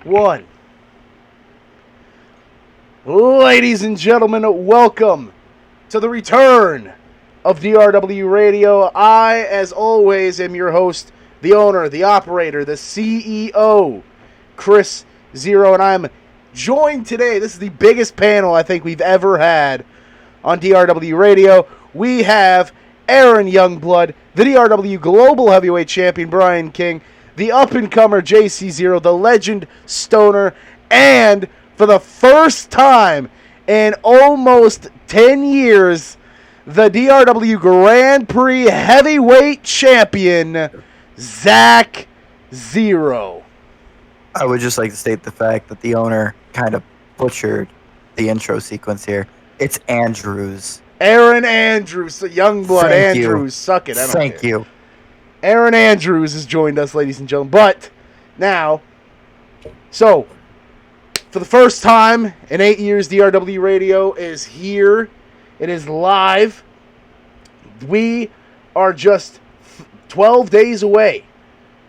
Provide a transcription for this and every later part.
one. Ladies and gentlemen, welcome to the return of DRW Radio. I, as always, am your host, the owner, the operator, the CEO, Zak Zero, and I'm joined today. This is the biggest panel I think we've ever had on DRW Radio. We have Aaron Youngblood, the DRW Global Heavyweight Champion, Brian King, the up-and-comer Zak Zero, the legend Stoner, and for the first time in almost 10 years, the DRW Grand Prix Heavyweight Champion, Zak Zero. I would just like to state the fact that the owner kind of butchered the intro sequence here. It's Andrews. Aaron Andrews, Youngblood Andrews. Suck it. Thank you. Aaron Andrews has joined us, ladies and gentlemen. But now, so for the first time in 8 years, DRW Radio is here. It is live. We are just 12 days away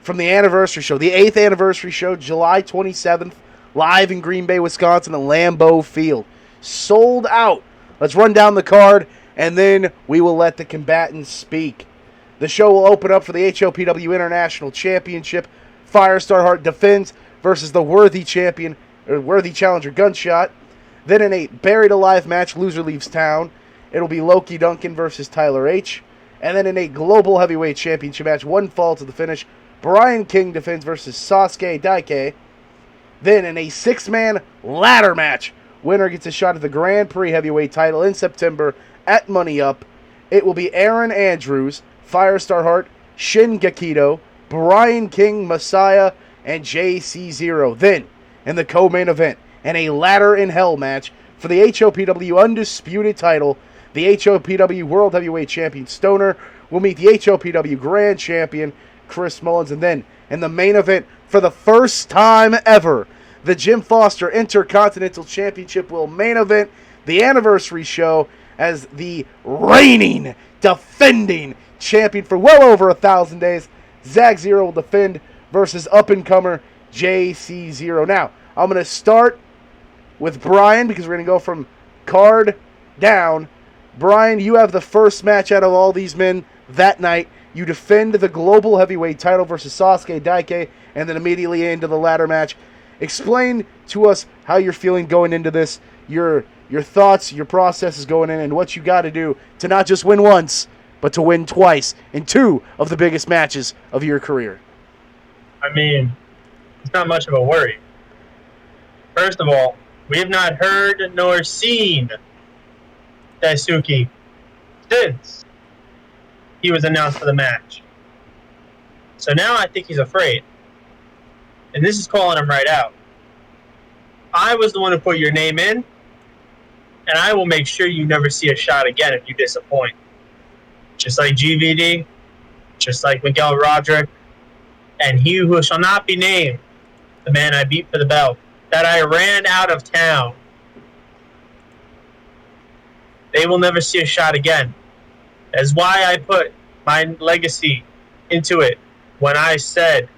from the anniversary show, the 8th anniversary show, July 27th, live in Green Bay, Wisconsin, at Lambeau Field. Sold out. Let's run down the card, and then we will let the combatants speak. The show will open up for the HOPW International Championship. Firestar Hart defends versus the worthy challenger Gunshot. Then in a buried alive match, loser leaves town. It'll be Loki Duncan versus Tyler H. And then in a global heavyweight championship match, one fall to the finish, Brian King defends versus Sasuke Daike. Then in a six-man ladder match, winner gets a shot at the Grand Prix heavyweight title in September at Money Up. It will be Aaron Andrews, Firestar Hart, Shin Gakido, Brian King, Messiah, and Zak Zero. Then, in the co-main event, and a ladder in hell match for the HOPW undisputed title, the HOPW World Heavyweight Champion Stoner will meet the HOPW Grand Champion Chris Mullins. And then, in the main event, for the first time ever, the Jim Foster Intercontinental Championship will main event the anniversary show as the reigning, defending champion for well over 1,000 days. Zak Zero will defend versus up-and-comer Zak Zero. Now, I'm going to start with Brian because we're going to go from card down. Brian, you have the first match out of all these men that night. You defend the global heavyweight title versus Sasuke Daike, and then immediately into the ladder match. Explain to us how you're feeling going into this, your thoughts, your processes going in, and what you got to do to not just win once, but to win twice in two of the biggest matches of your career. I mean, it's not much of a worry. First of all, we have not heard nor seen Daisuke since he was announced for the match. So now I think he's afraid. And this is calling him right out. I was the one who put your name in, and I will make sure you never see a shot again if you disappoint. Just like GVD, just like Miguel Roderick, and he who shall not be named, the man I beat for the belt, that I ran out of town. They will never see a shot again. That's why I put my legacy into it when I said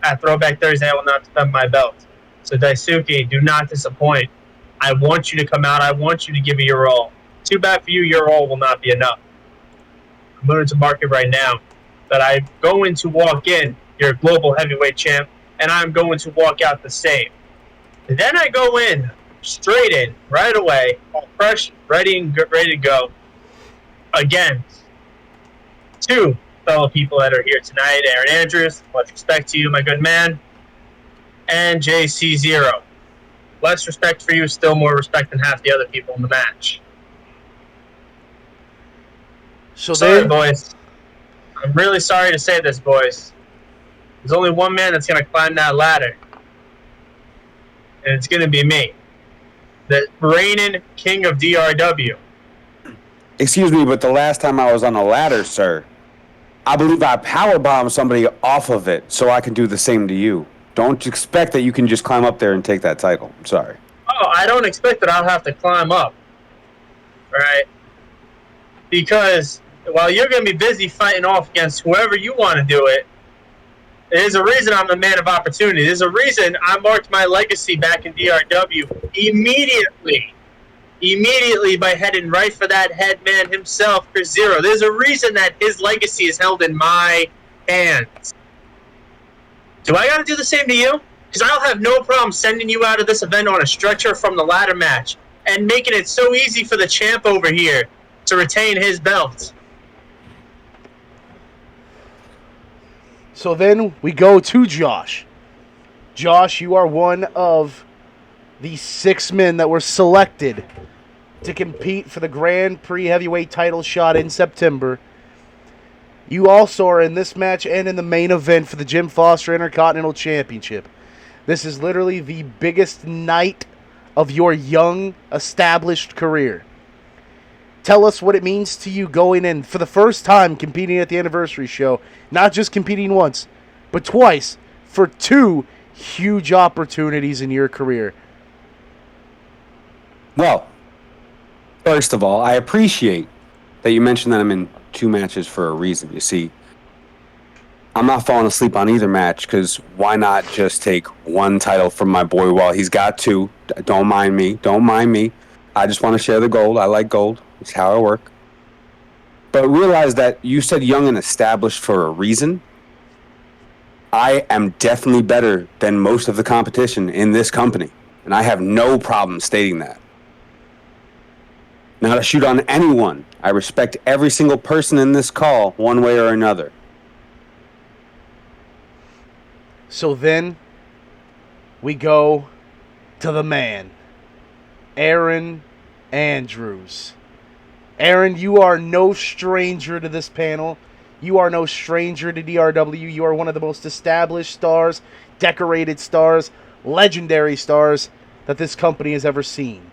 at Throwback Thursday I will not defend my belt. So Daisuke, do not disappoint. I want you to come out. I want you to give me your all. Too bad for you, your all will not be enough. I'm going to mark it right now that I'm going to walk in, your global heavyweight champ, and I'm going to walk out the same. And then I go in, straight in, right away, all fresh, ready to go, against two fellow people that are here tonight, Aaron Andrews, much respect to you, my good man, and Zak Zero. Less respect for you, still more respect than half the other people in the match. So sorry, boys. I'm really sorry to say this, boys. There's only one man that's going to climb that ladder, and it's going to be me, the reigning king of DRW. Excuse me, but the last time I was on a ladder, sir, I believe I powerbombed somebody off of it, so I can do the same to you. Don't expect that you can just climb up there and take that title. I'm sorry. Oh, I don't expect that I'll have to climb up. All right? Because while you're going to be busy fighting off against whoever you want to do it, There's a reason I'm the man of opportunity. There's a reason I marked my legacy back in DRW immediately by heading right for that head man himself, Chris Zero. There's a reason that his legacy is held in my hands. Do I got to do the same to you? Because I'll have no problem sending you out of this event on a stretcher from the ladder match and making it so easy for the champ over here to retain his belt. So then we go to Josh. Josh, you are one of the 6 men that were selected to compete for the Grand Prix Heavyweight title shot in September. You also are in this match and in the main event for the Jim Foster Intercontinental Championship. This is literally the biggest night of your young, established career. Tell us what it means to you going in for the first time competing at the anniversary show. Not just competing once, but twice for 2 huge opportunities in your career. Well, first of all, I appreciate that you mentioned that I'm in 2 matches for a reason. You see, I'm not falling asleep on either match, because why not just take 1 title from my boy while he's got 2? Don't mind me. Don't mind me. I just want to share the gold. I like gold. It's how I work. But realize that you said young and established for a reason. I am definitely better than most of the competition in this company, and I have no problem stating that. Not to shoot on anyone. I respect every single person in this call, one way or another. So then we go to the man, Aaron Andrews. Aaron, you are no stranger to this panel. You are no stranger to DRW. You are one of the most established stars, decorated stars, legendary stars that this company has ever seen.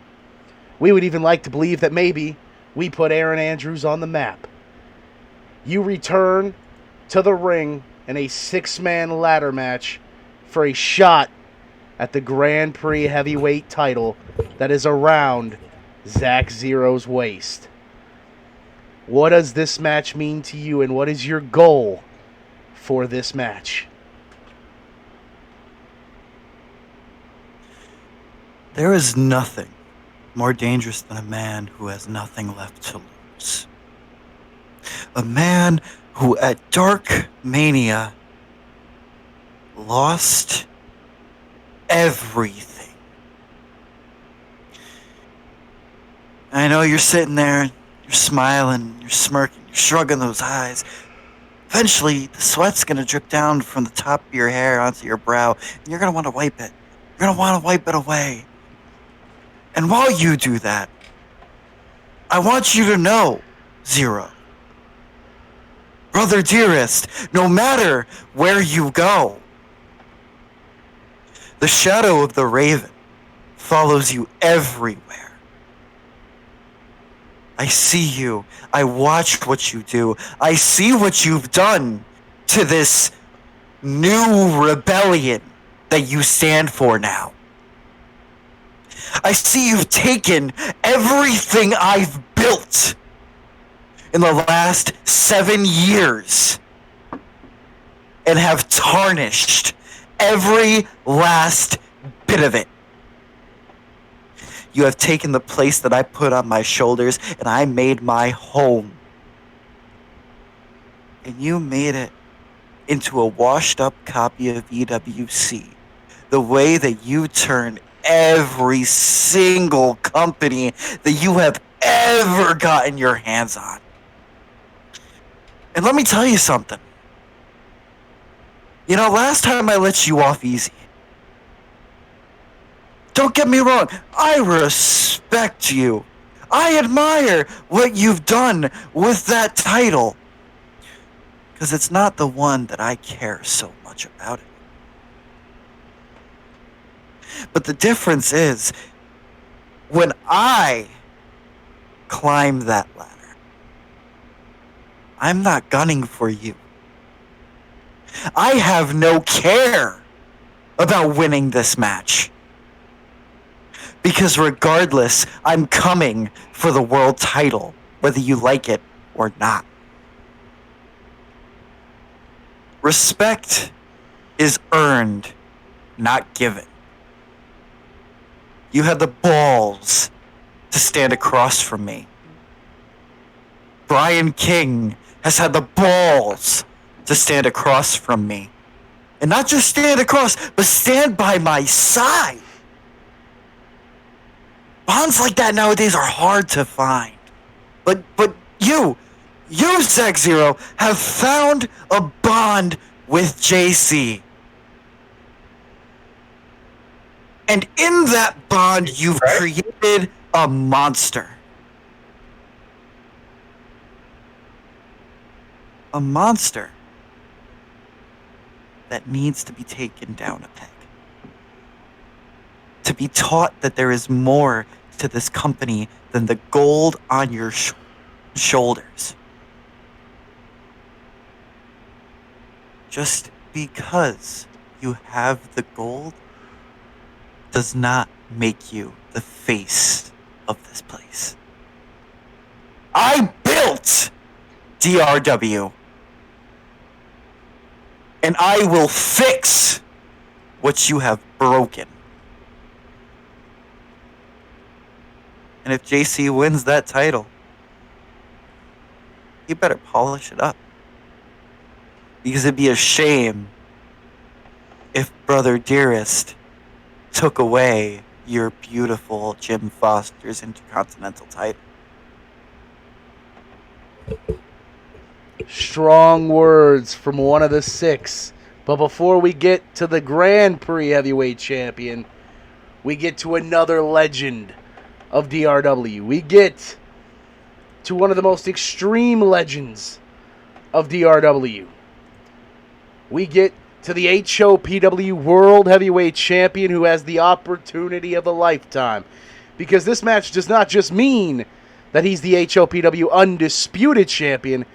We would even like to believe that maybe we put Aaron Andrews on the map. You return to the ring in a 6-man ladder match for a shot at the Grand Prix heavyweight title that is around Zak Zero's waist. What does this match mean to you, and what is your goal for this match? There is nothing more dangerous than a man who has nothing left to lose. A man who at Dark Mania lost everything. I know you're sitting there, you're smiling, you're smirking, you're shrugging those eyes. Eventually, the sweat's going to drip down from the top of your hair onto your brow, and you're going to want to wipe it. You're going to want to wipe it away. And while you do that, I want you to know, Zero, brother dearest, no matter where you go, the shadow of the Raven follows you everywhere. I see you. I watch what you do. I see what you've done to this new rebellion that you stand for now. I see you've taken everything I've built in the last 7 years and have tarnished every last bit of it. You have taken the place that I put on my shoulders and I made my home. And you made it into a washed up copy of EWC. The way that you turn every single company that you have ever gotten your hands on. And let me tell you something. You know, last time I let you off easy. Don't get me wrong, I respect you. I admire what you've done with that title. Because it's not the one that I care so much about it. But the difference is, when I climb that ladder, I'm not gunning for you. I have no care about winning this match. Because regardless, I'm coming for the world title, whether you like it or not. Respect is earned, not given. You had the balls to stand across from me. Brian King has had the balls to stand across from me. And not just stand across, but stand by my side. Bonds like that nowadays are hard to find. But you, Zak Zero, have found a bond with JC. And in that bond, you've created a monster. A monster that needs to be taken down a peg. To be taught that there is more to this company than the gold on your shoulders. Just because you have the gold does not make you the face of this place. I built DRW. And I will fix what you have broken. And if JC wins that title, you better polish it up. Because it'd be a shame if Brother Dearest took away your beautiful Jim Foster's Intercontinental title. Strong words from one of the six. But before we get to the Grand Prix Heavyweight Champion, we get to another legend of DRW. We get to one of the most extreme legends of DRW. We get to the HOPW World Heavyweight Champion who has the opportunity of a lifetime. Because this match does not just mean that he's the HOPW Undisputed Champion.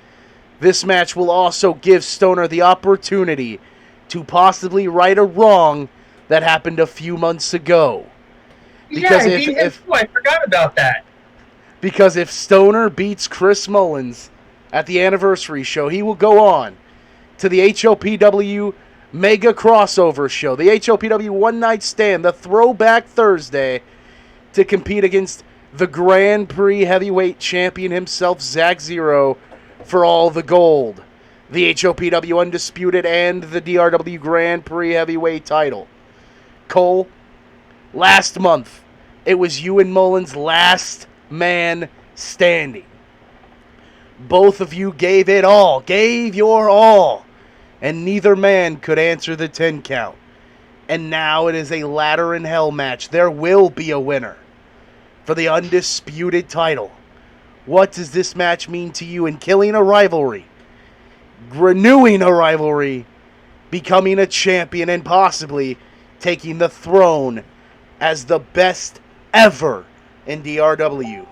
This match will also give Stoner the opportunity to possibly right a wrong that happened a few months ago. Because I forgot about that. Because if Stoner beats Chris Mullins at the anniversary show, he will go on to the HOPW Mega Crossover Show, the HOPW One Night Stand, the Throwback Thursday, to compete against the Grand Prix Heavyweight Champion himself, Zak Zero, for all the gold. The HOPW Undisputed and the DRW Grand Prix Heavyweight title. Cole, last month, it was you and Mullins' last man standing. Both of you gave it all, gave your all, and neither man could answer the 10 count. And now it is a ladder in hell match. There will be a winner for the Undisputed title. What does this match mean to you in killing a rivalry, renewing a rivalry, becoming a champion, and possibly taking the throne as the best ever in DRW?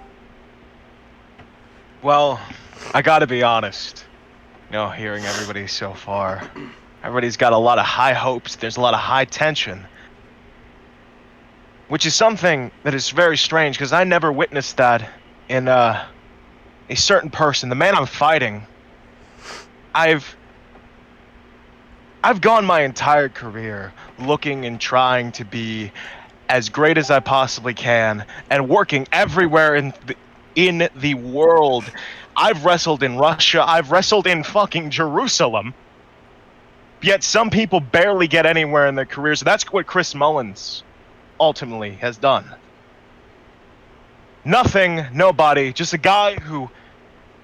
Well, I gotta be honest. You know, hearing everybody so far, everybody's got a lot of high hopes. There's a lot of high tension. Which is something that is very strange, because I never witnessed that in a certain person. The man I'm fighting, I've gone my entire career looking and trying to be as great as I possibly can, and working everywhere in the world. I've wrestled in Russia. I've wrestled in fucking Jerusalem. Yet some people barely get anywhere in their careers. So that's what Chris Mullins ultimately has done. Nothing, nobody, just a guy who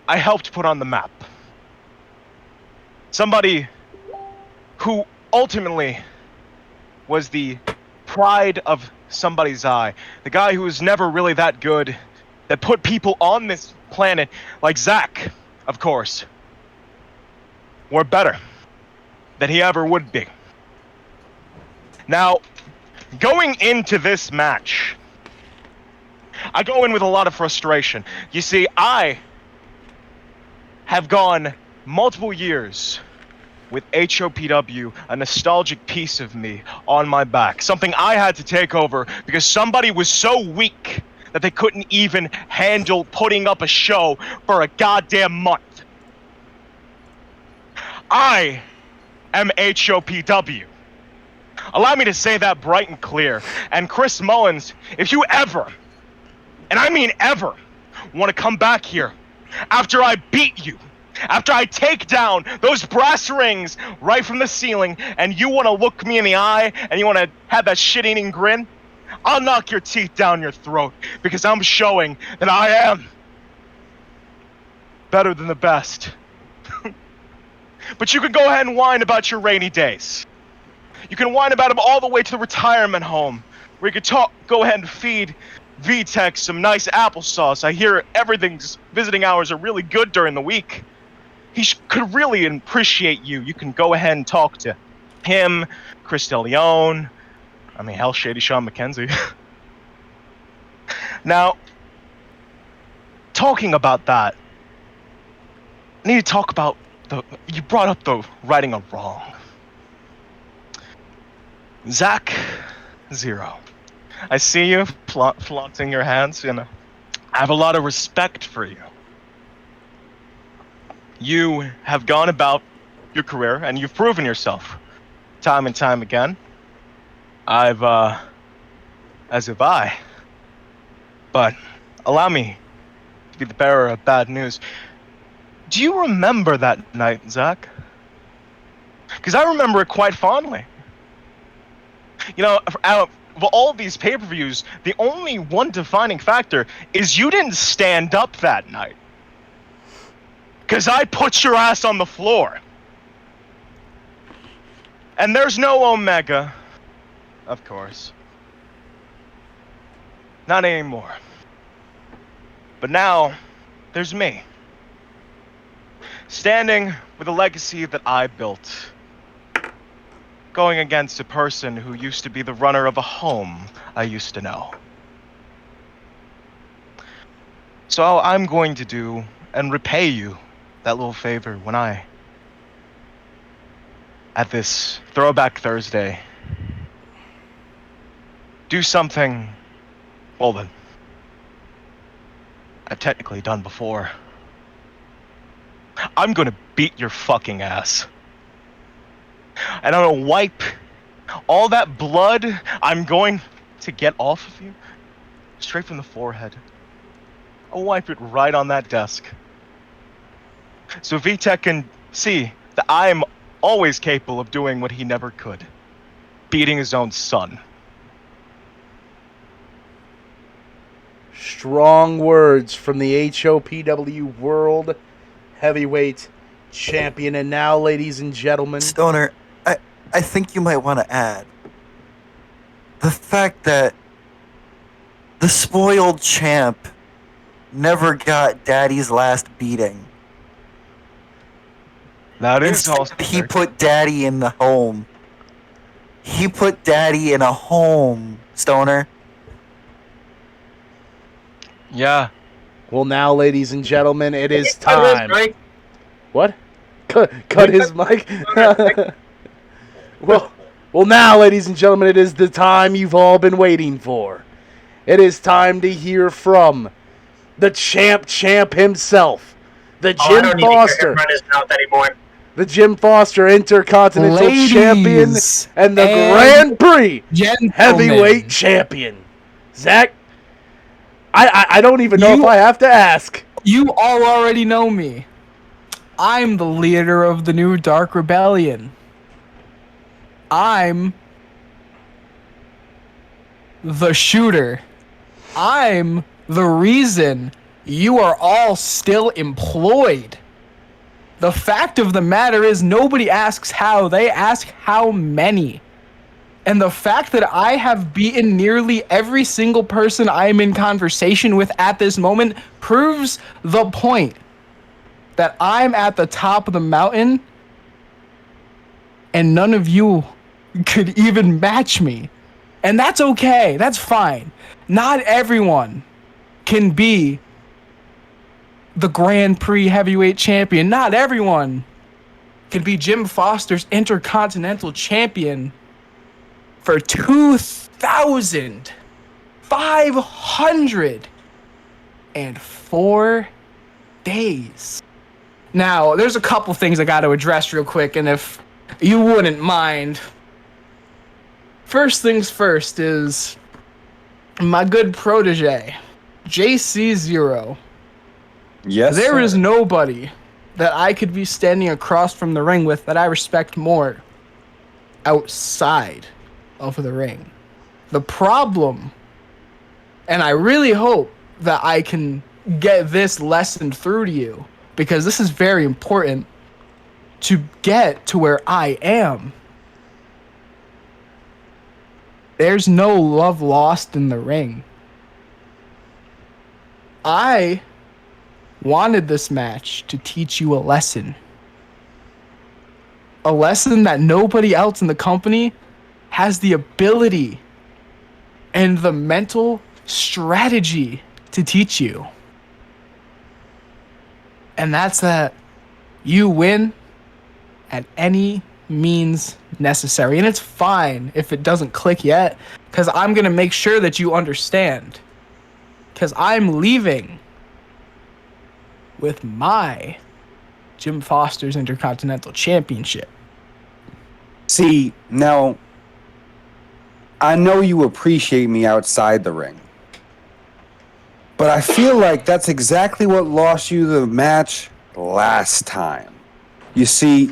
I helped put on the map. Somebody who ultimately was the pride of somebody's eye. The guy who was never really that good, that put people on this planet, like Zak, of course, were better than he ever would be. Now, going into this match, I go in with a lot of frustration. You see, I have gone multiple years with HOPW, a nostalgic piece of me on my back. Something I had to take over because somebody was so weak that they couldn't even handle putting up a show for a goddamn month. I am HOPW. Allow me to say that bright and clear. And Chris Mullins, if you ever, and I mean ever, want to come back here after I beat you, after I take down those brass rings right from the ceiling, and you want to look me in the eye and you want to have that shit-eating grin, I'll knock your teeth down your throat, because I'm showing that I am better than the best. But you can go ahead and whine about your rainy days. You can whine about them all the way to the retirement home, where you can go ahead and feed VTech some nice applesauce. I hear everything's visiting hours are really good during the week. He could really appreciate you. You can go ahead and talk to him, Chris DeLeon, I mean, hell, Shady Sean McKenzie. Now, talking about that, I need to talk about you brought up the righting of wrong. Zak Zero, I see you flaunting your hands, I have a lot of respect for you. You have gone about your career, and you've proven yourself time and time again. As have I. But allow me to be the bearer of bad news. Do you remember that night, Zach? Because I remember it quite fondly. Out of all of these pay-per-views, the only one defining factor is you didn't stand up that night. Because I put your ass on the floor. And there's no Omega, of course. Not anymore. But now, there's me. Standing with a legacy that I built. Going against a person who used to be the runner of a home I used to know. So all I'm going to do, and repay you that little favor when at this Throwback Thursday, do something, well then, I've technically done before. I'm gonna beat your fucking ass. And I'm gonna wipe all that blood I'm going to get off of you straight from the forehead. I'll wipe it right on that desk. So VTech can see that I am always capable of doing what he never could. Beating his own son. Strong words from the HOPW World Heavyweight Champion. And now, ladies and gentlemen... Stoner, I think you might want to add the fact that the spoiled champ never got Daddy's last beating. That is also He put Daddy in the home. He put Daddy in a home, Stoner. Yeah. Well, now, ladies and gentlemen, it is time. What? Cut his mic? Well, now, ladies and gentlemen, it is the time you've all been waiting for. It is time to hear from the champ himself, the Jim I don't Foster. Need to hear him run his mouth anymore. The Jim Foster Intercontinental Champion and the Grand Prix Heavyweight Champion. Zach, I don't even know if I have to ask. You all already know me. I'm the leader of the new Dark Rebellion. I'm the shooter. I'm the reason you are all still employed. The fact of the matter is nobody asks how, they ask how many. And the fact that I have beaten nearly every single person I'm in conversation with at this moment proves the point that I'm at the top of the mountain and none of you could even match me. And that's okay, that's fine. Not everyone can be the Grand Prix Heavyweight Champion. Not everyone can be Jim Foster's Intercontinental Champion for 2,504 days. Now, there's a couple things I got to address real quick, and if you wouldn't mind, first things first is my good protege, Zak Yes. There sir. is nobody that I could be standing across from the ring with that I respect more outside of the ring. The problem, and I really hope that I can get this lesson through to you, because this is very important to get to where I am. There's no love lost in the ring. I wanted this match to teach you a lesson. A lesson that nobody else in the company has the ability and the mental strategy to teach you. And that's that you win at any means necessary. And it's fine if it doesn't click yet, because I'm going to make sure that you understand. Because I'm leaving with my Jim Foster's Intercontinental Championship. See, now, I know you appreciate me outside the ring, but I feel like that's exactly what lost you the match last time. You see,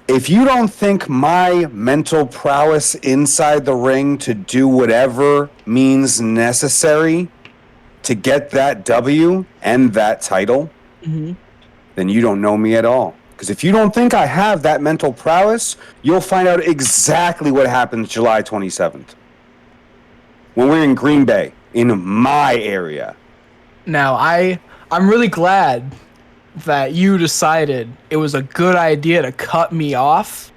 if you don't think my mental prowess inside the ring to do whatever means necessary to get that W and that title, then you don't know me at all. Because if you don't think I have that mental prowess, you'll find out exactly what happens July 27th. When we're in Green Bay, in my area. Now, I'm really glad that you decided it was a good idea to cut me off,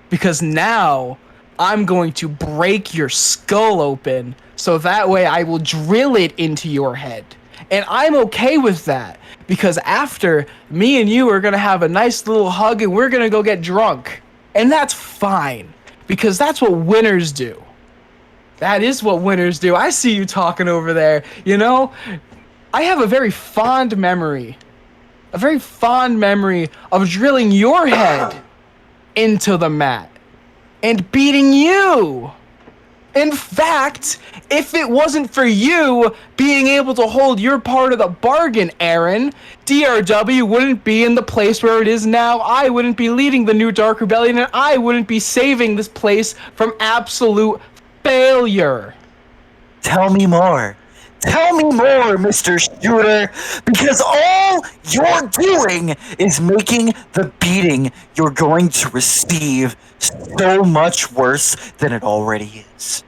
because now I'm going to break your skull open so that way I will drill it into your head. And I'm okay with that, because after, me and you are going to have a nice little hug and we're going to go get drunk. And that's fine, because that's what winners do. That is what winners do. I see you talking over there. You know, I have a very fond memory of drilling your head into the mat and beating you. In fact, if it wasn't for you being able to hold your part of the bargain, Aaron, DRW wouldn't be in the place where it is now. I wouldn't be leading the New Dark Rebellion, and I wouldn't be saving this place from absolute failure. Tell me more. Tell me more, Mr. Shooter, because all you're doing is making the beating you're going to receive so much worse than it already is.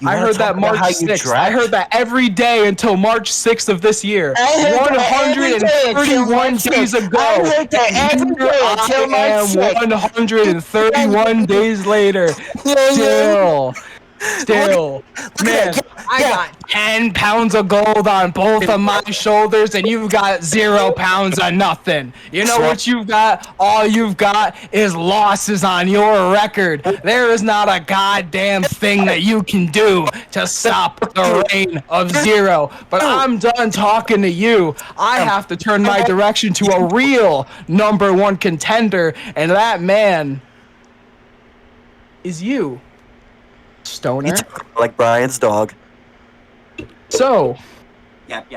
You I wanna heard talk that about March how you 6th. dragged- I heard that every day until March 6th of this year. I heard that every day until 131 March 6th. days ago. I heard that every day until March I am 6th. 131 days later. Still, man, I got 10 pounds of gold on both of my shoulders, and you've got 0 pounds of nothing. You know what you've got? All you've got is losses on your record. There is not a goddamn thing that you can do to stop the reign of Zero. But I'm done talking to you. I have to turn my direction to a real #1 contender, and that man is you, Stoner. Like Brian's dog. So, Yep.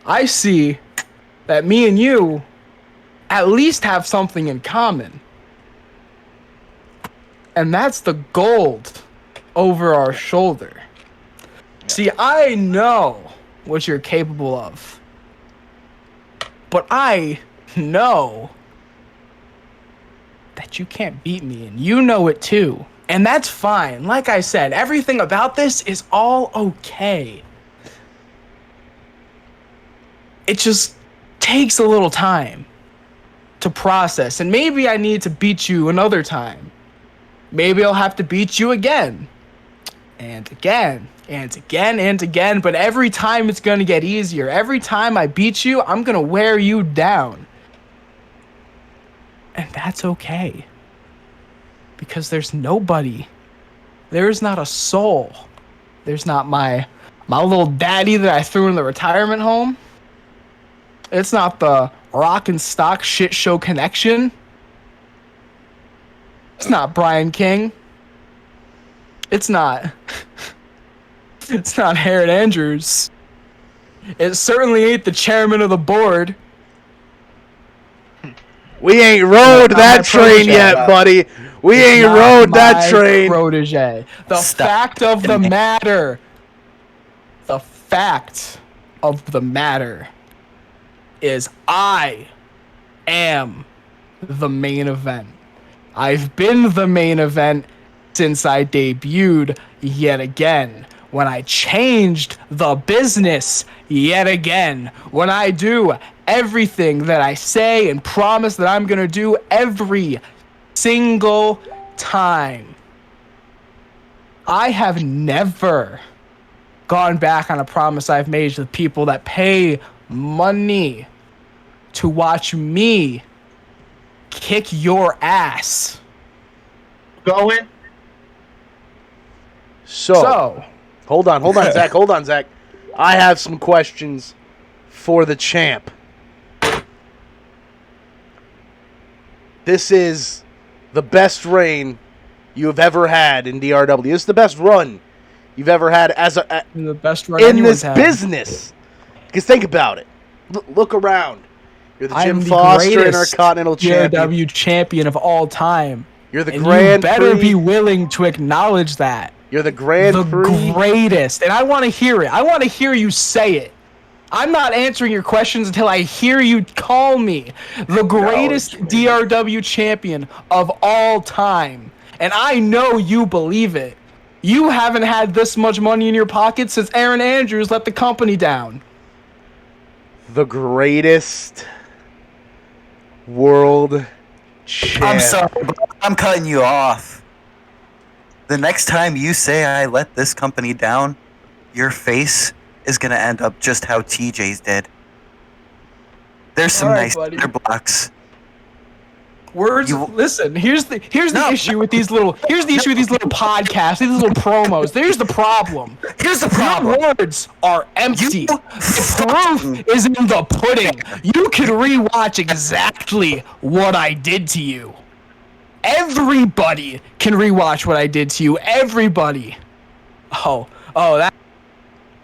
I see that me and you at least have something in common. And that's the gold over our shoulder. See, I know what you're capable of. But I know that you can't beat me, and you know it too. And that's fine. Like I said, everything about this is all okay. It just takes a little time to process, and maybe I need to beat you another time. Maybe I'll have to beat you again. And again, and again, and again, but every time it's gonna get easier. Every time I beat you, I'm gonna wear you down. And that's okay. Because there's nobody. There's not a soul. There's not my little daddy that I threw in the retirement home. It's not the rock and stock shit show connection. It's not Brian King. It's not. It's not Aaron Andrews. It certainly ain't the chairman of the board. We ain't rode Not that my train protege. yet, buddy. We It's ain't not rode that my train. Protege. The Stop. fact of the matter. The fact of the matter is I am the main event. I've been the main event since I debuted yet again. When I changed the business yet again. When I do everything that I say and promise that I'm gonna do every single time. I have never gone back on a promise I've made to the people that pay money to watch me kick your ass. Going. So, hold on, Zach. Hold on, Zach. I have some questions for the champ. This is the best reign you have ever had in DRW. This is the best run you've ever had as The best run in anyone's this had. business. Because think about it. Look around. You're the Jim I'm the Foster greatest Intercontinental Champion. DRW champion of all time. You're the And Grand you better Prix. be willing to acknowledge that. You're the Grand The Prix. greatest. And I want to hear it. I want to hear you say it. I'm not answering your questions until I hear you call me the greatest DRW champion of all time. And I know you believe it. You haven't had this much money in your pocket since Aaron Andrews let the company down. The greatest world champ. I'm sorry, but I'm cutting you off. The next time you say I let this company down, your face is going to end up just how TJ's did. There's some All right, nice buddy. cinder blocks. Words. Listen. Here's the No. issue with these little. Here's the issue with these little podcasts. These little promos. There's the problem. Here's the Your problem. words are empty. You The proof is in the pudding. You can rewatch exactly what I did to you. Everybody can rewatch what I did to you. Everybody. Oh, that.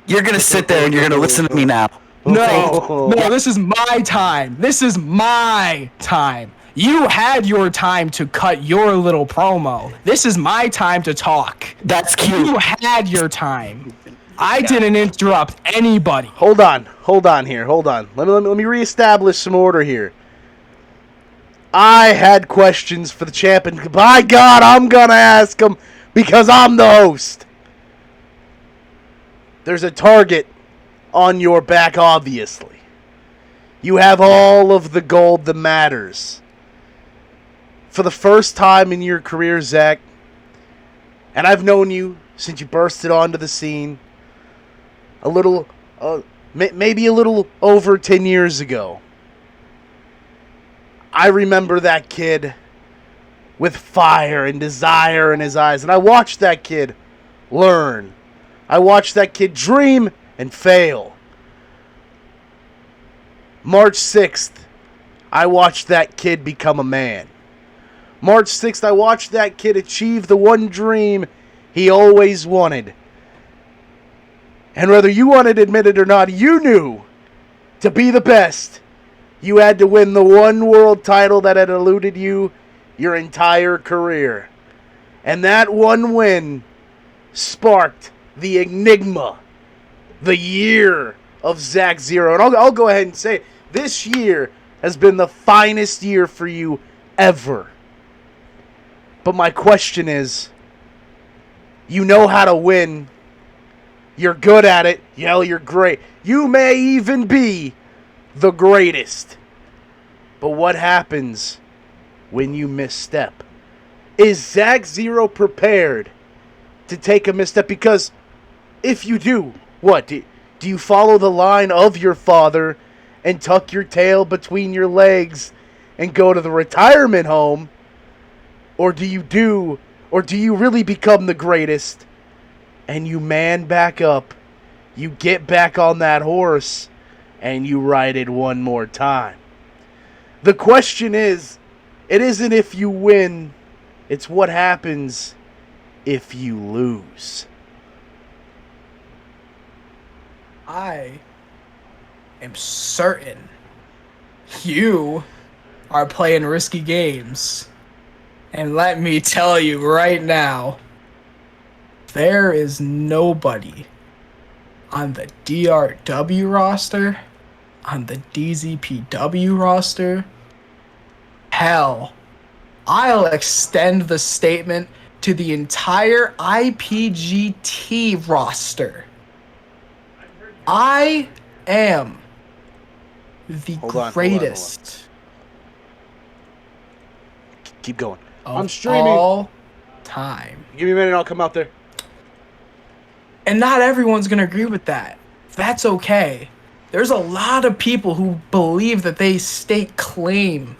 You're going to sit there and you're going to listen to me now. No, this is my time. This is my time. You had your time to cut your little promo. This is my time to talk. That's cute. You had your time. I didn't interrupt anybody. Hold on here. Let me reestablish some order here. I had questions for the champ, and by God, I'm gonna ask them because I'm the host. There's a target on your back, obviously. You have all of the gold that matters. For the first time in your career, Zach, and I've known you since you bursted onto the scene a little, maybe a little over 10 years ago. I remember that kid with fire and desire in his eyes, and I watched that kid learn. I watched that kid dream and fail. March 6th, I watched that kid become a man. March 6th, I watched that kid achieve the one dream he always wanted. And whether you wanted to admit it or not, you knew to be the best, you had to win the one world title that had eluded you your entire career. And that one win sparked the enigma, the year of Zak Zero. And I'll go ahead and say it. This year has been the finest year for you ever. But my question is, you know how to win. You're good at it. Hell, you're great. You may even be the greatest. But what happens when you misstep? Is Zak Zero prepared to take a misstep? Because if you do, what? Do you follow the line of your father and tuck your tail between your legs and go to the retirement home? Or do you really become the greatest and you man back up, you get back on that horse, and you ride it one more time? The question is, it isn't if you win It's what happens if you lose. I am certain you are playing risky games. And let me tell you right now, there is nobody on the DRW roster, on the DZPW roster. Hell, I'll extend the statement to the entire IPGT roster. I am the greatest Keep going. of I'm streaming. all time. Give me a minute, I'll come out there. And not everyone's going to agree with that. That's okay. There's a lot of people who believe that they stake claim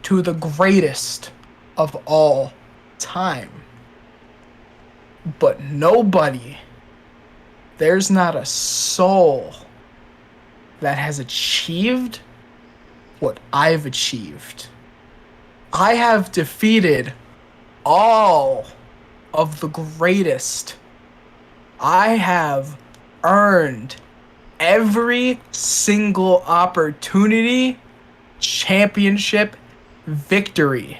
to the greatest of all time. But nobody, there's not a soul that has achieved what I've achieved. I have defeated all of the greatest. I have earned every single opportunity, championship, victory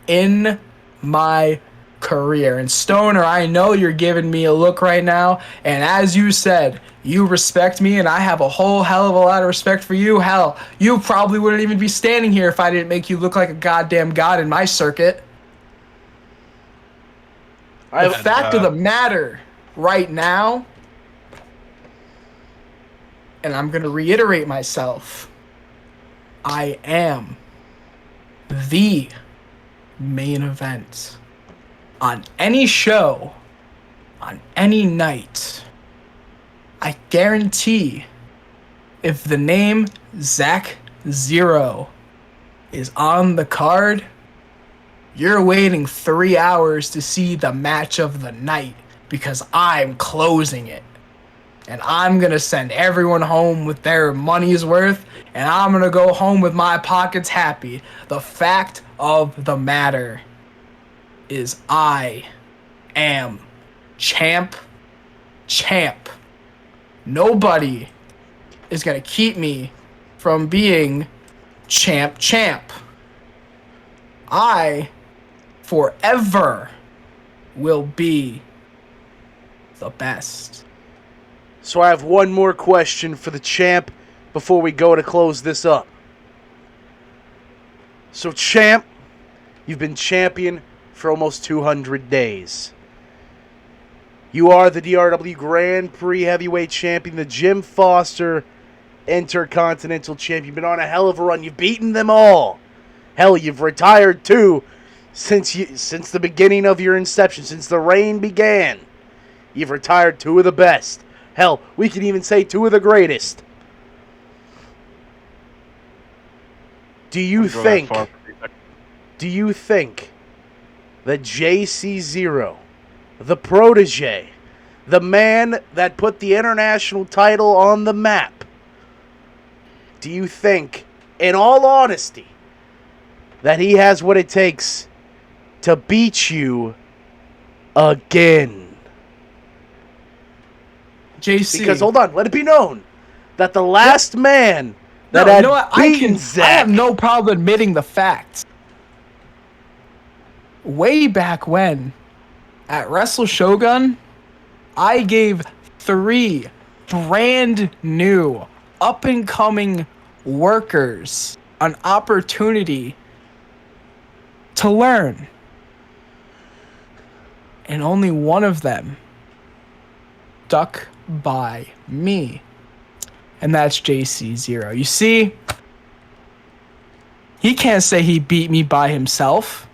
in my career. And Stoner, I know you're giving me a look right now, and as you said, you respect me, and I have a whole hell of a lot of respect for you. Hell, you probably wouldn't even be standing here if I didn't make you look like a goddamn god in my circuit. The fact of the matter right now, and I'm going to reiterate myself, I am the main event on any show, on any night. I guarantee if the name Zak Zero is on the card, you're waiting 3 hours to see the match of the night because I'm closing it. And I'm going to send everyone home with their money's worth, and I'm going to go home with my pockets happy. The fact of the matter is I am champ. Nobody is going to keep me from being champ. I forever will be the best. So I have one more question for the champ before we go to close this up. So champ, you've been champion for almost 200 days. You are the DRW Grand Prix Heavyweight Champion, the Jim Foster Intercontinental Champion. You've been on a hell of a run. You've beaten them all. Hell, you've retired too since the beginning of your inception, since the reign began. You've retired two of the best. Hell, we can even say two of the greatest. Do you think that JC Zero, the protege, the man that put the international title on the map, do you think, in all honesty, that he has what it takes to beat you again? JC. Because, hold on, let it be known that the last man that had beaten Zak... I have no problem admitting the facts. Way back when, at Wrestle Shogun, I gave 3 brand new, up-and-coming workers an opportunity to learn. And only one of them stuck by me. And that's JC Zero. You see, he can't say he beat me by himself.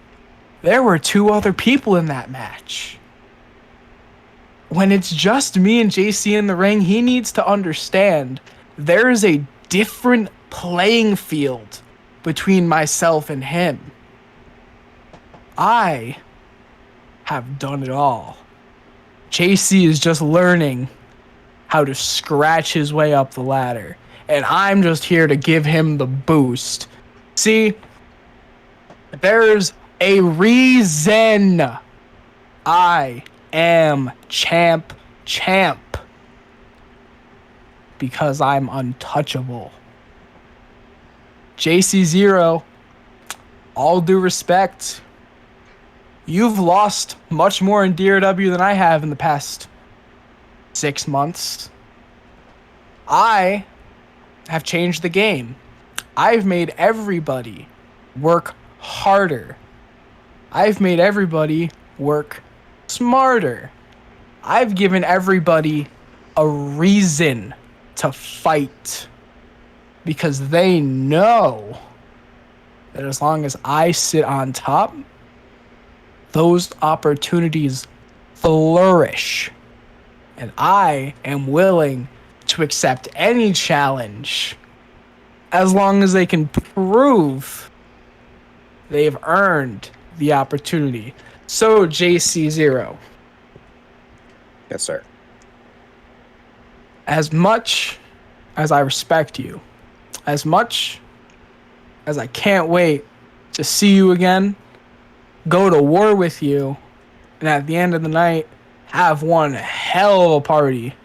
There were 2 other people in that match. When it's just me and JC in the ring, he needs to understand there is a different playing field between myself and him. I have done it all. JC is just learning how to scratch his way up the ladder, and I'm just here to give him the boost. See, there's a reason I am champ. Because I'm untouchable. JC0, all due respect, you've lost much more in DRW than I have in the past 6 months. I have changed the game. I've made everybody work harder. I've made everybody work smarter. I've given everybody a reason to fight because they know that as long as I sit on top, those opportunities flourish. And I am willing to accept any challenge as long as they can prove they've earned the opportunity. So, JC0. Yes, sir. As much as I respect you, as much as I can't wait to see you again, go to war with you, and at the end of the night, have one hell of a party.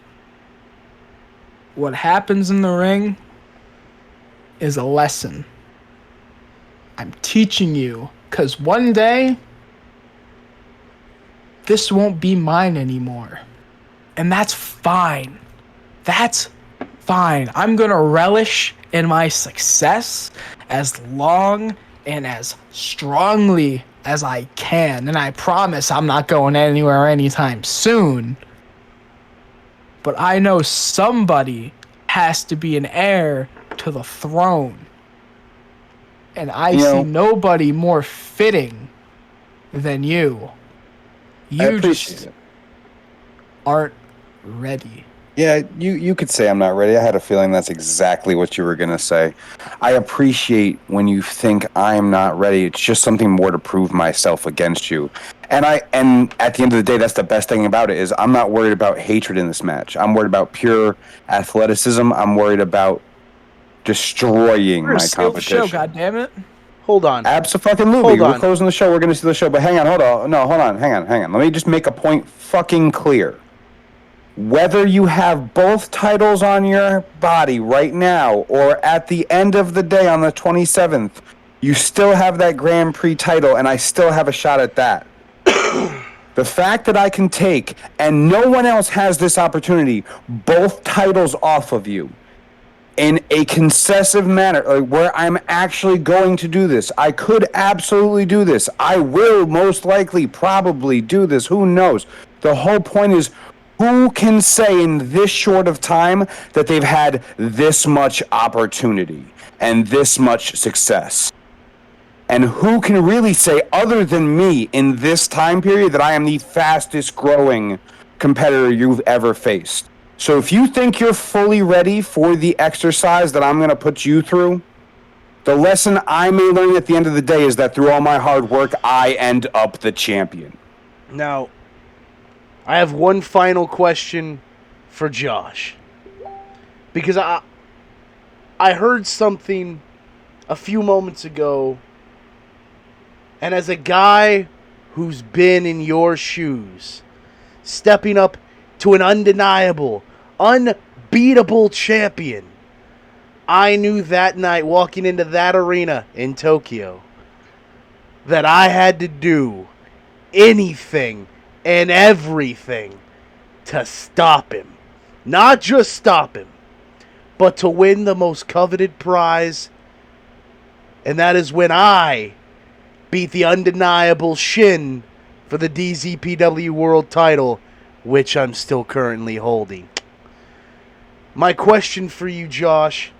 What happens in the ring is a lesson. I'm teaching you, because one day, this won't be mine anymore. And that's fine. That's fine. I'm going to relish in my success as long and as strongly as I can. And I promise I'm not going anywhere anytime soon. But I know somebody has to be an heir to the throne. And I see nobody more fitting than you. You just aren't ready. Yeah, you could say I'm not ready. I had a feeling that's exactly what you were going to say. I appreciate when you think I'm not ready. It's just something more to prove myself against you. And at the end of the day, that's the best thing about it is I'm not worried about hatred in this match. I'm worried about pure athleticism. I'm worried about destroying my competition. Show, goddammit. Hold on. Abso-fucking-lutely. We're closing the show. We're going to see the show. But hang on, hold on. Hang on. Let me just make a point fucking clear. Whether you have both titles on your body right now or at the end of the day on the 27th, you still have that Grand Prix title, and I still have a shot at that. The fact that I can take, and no one else has this opportunity, both titles off of you in a concessive manner, like where I'm actually going to do this. I could absolutely do this. I will most likely probably do this. Who knows? The whole point is, who can say in this short of time that they've had this much opportunity and this much success? And who can really say, other than me, in this time period, that I am the fastest growing competitor you've ever faced? So if you think you're fully ready for the exercise that I'm going to put you through, the lesson I may learn at the end of the day is that through all my hard work, I end up the champion. Now, I have one final question for Josh. Because I heard something a few moments ago, and as a guy who's been in your shoes, stepping up to an undeniable, unbeatable champion, I knew that night walking into that arena in Tokyo that I had to do anything and everything to stop him. Not just stop him, but to win the most coveted prize, and that is when I beat the undeniable Shin for the DZPW World title, which I'm still currently holding. My question for you, Josh,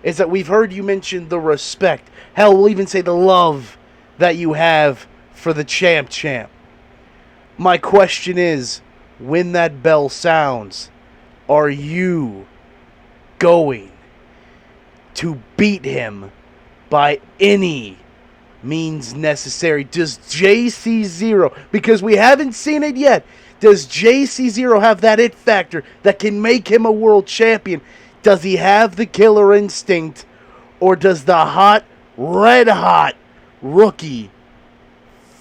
is that we've heard you mention the respect, hell, we'll even say the love that you have for the champ. My question is, when that bell sounds, are you going to beat him by any means necessary? Does JC Zero, because we haven't seen it yet, does JC Zero have that it factor that can make him a world champion? Does he have the killer instinct, or does the red hot rookie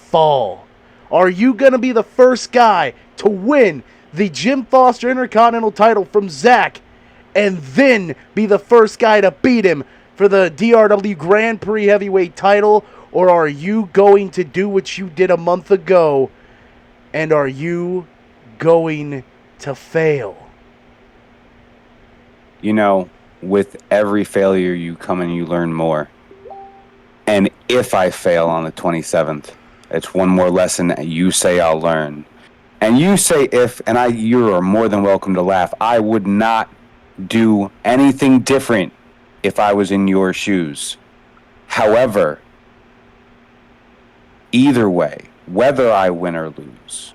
fall? Are you going to be the first guy to win the Jim Foster Intercontinental title from Zach and then be the first guy to beat him for the DRW Grand Prix Heavyweight title? Or are you going to do what you did a month ago, and are you going to fail? You know, with every failure you come and you learn more. And if I fail on the 27th, it's one more lesson that you say I'll learn. And you say if, and you are more than welcome to laugh. I would not do anything different if I was in your shoes. However, either way, whether I win or lose,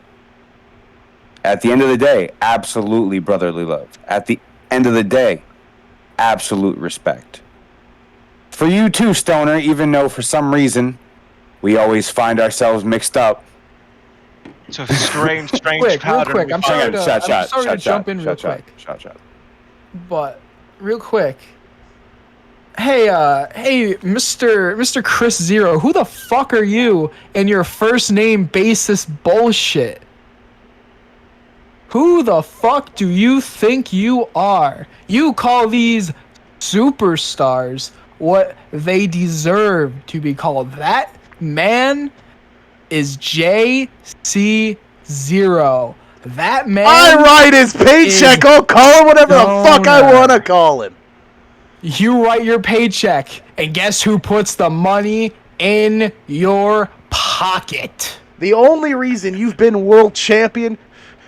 at the end of the day, absolutely brotherly love. At the end of the day, absolute respect. For you too, Stoner, even though for some reason we always find ourselves mixed up. It's a strange Real pattern. quick, I'm sorry to jump in real quick. Shot. But real quick, hey, Mr. Chris Zero, who the fuck are you and your first name basis bullshit? Who the fuck do you think you are? You call these superstars what they deserve to be called. That man is JC Zero. That man. I write his paycheck. I'll call him whatever the fuck I want to call him. You write your paycheck, and guess who puts the money in your pocket? The only reason you've been world champion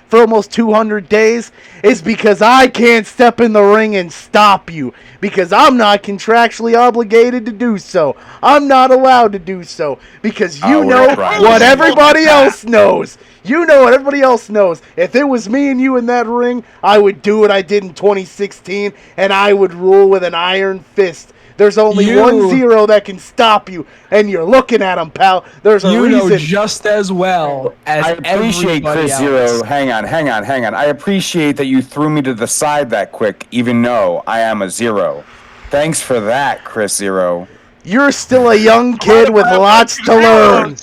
for almost 200 days is because I can't step in the ring and stop you, because I'm not contractually obligated to do so. I'm not allowed to do so, because you know what everybody else knows. You know what everybody else knows. If it was me and you in that ring, I would do what I did in 2016, and I would rule with an iron fist. There's only 1-0 that can stop you, and you're looking at him, pal. There's a reason. You know just as well as I appreciate Chris else. Zero. Hang on. I appreciate that you threw me to the side that quick, even though I am a zero. Thanks for that, Chris Zero. You're still a young kid with lots to learn.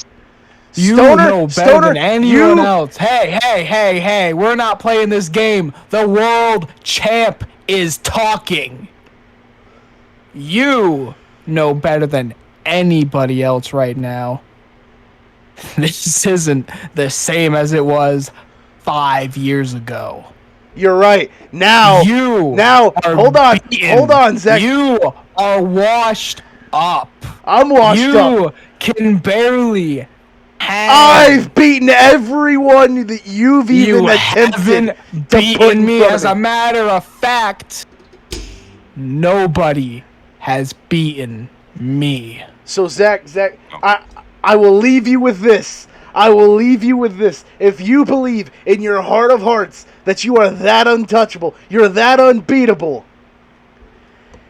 You know better than anyone else. Hey, we're not playing this game. The world champ is talking. You know better than anybody else right now. This isn't the same as it was 5 years ago. You're right. Now, hold on, Zach. You are washed up. I'm washed up. You can barely I've beaten everyone that you've even attempted to beaten put in me. front of As a matter of fact, nobody has beaten me. So Zach, I will leave you with this. If you believe in your heart of hearts that you are that untouchable, you're that unbeatable,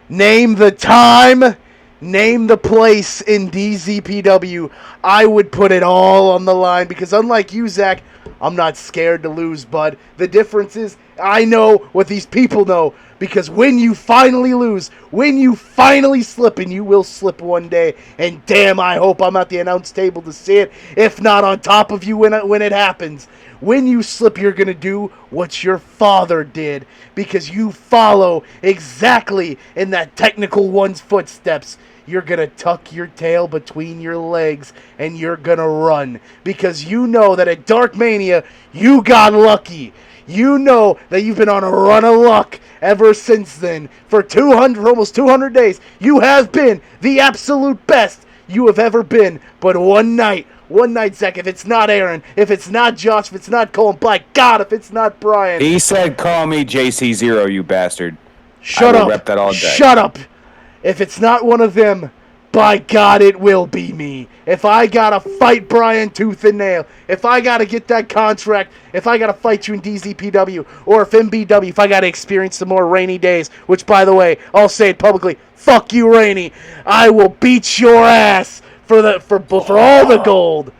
name the time, name the place in DZPW. I would put it all on the line, because unlike you, Zach, I'm not scared to lose, bud. The difference is I know what these people know, because when you finally lose, when you finally slip, and you will slip one day, and damn, I hope I'm at the announce table to see it, if not on top of you when it happens. When you slip, you're going to do what your father did, because you follow exactly in that technical one's footsteps. You're going to tuck your tail between your legs, and you're going to run, because you know that at Dark Mania, you got lucky. You know that you've been on a run of luck ever since then. For almost 200 days, you have been the absolute best you have ever been. But one night, Zach, if it's not Aaron, if it's not Josh, if it's not Colin, by God, if it's not Brian. He said, call me JC Zero, you bastard. Shut up. Rep that all day. Shut up. If it's not one of them, by God, it will be me. If I gotta fight Brian tooth and nail, if I gotta get that contract, if I gotta fight you in DZPW, or if MBW, if I gotta experience some more rainy days, which, by the way, I'll say it publicly, fuck you, Rainy, I will beat your ass for all the gold.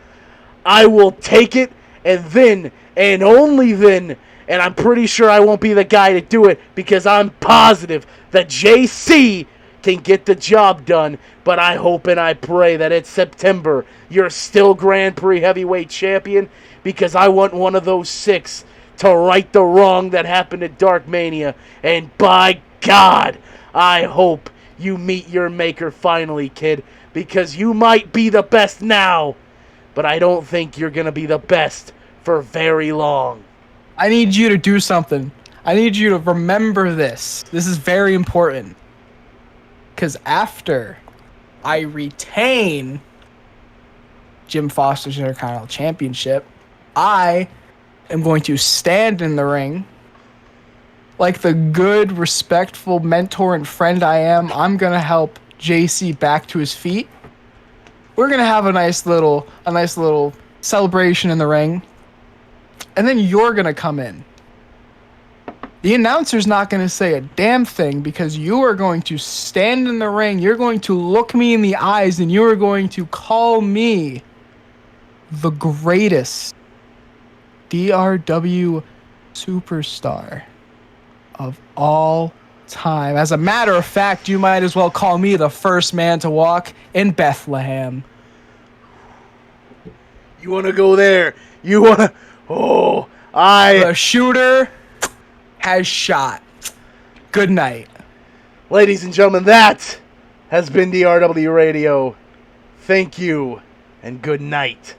I will take it, and then, and only then, and I'm pretty sure I won't be the guy to do it, because I'm positive that JC can get the job done, but I hope and I pray that it's September. You're still Grand Prix heavyweight champion, because I want one of those 6 to right the wrong that happened at Dark Mania. And by God, I hope you meet your maker finally, kid, because you might be the best now, but I don't think you're going to be the best for very long. I need you to do something. I need you to remember this. This is very important. Because after I retain Jim Foster's Intercontinental Championship, I am going to stand in the ring like the good, respectful mentor and friend I am. I'm going to help JC back to his feet. We're going to have a nice little celebration in the ring. And then you're going to come in. The announcer's not going to say a damn thing, because you are going to stand in the ring, you're going to look me in the eyes, and you are going to call me the greatest DRW superstar of all time. As a matter of fact, you might as well call me the first man to walk in Bethlehem. You want to go there? You want to... Oh, The shooter has shot. Good night. Ladies and gentlemen, that has been DRW Radio. Thank you, and good night.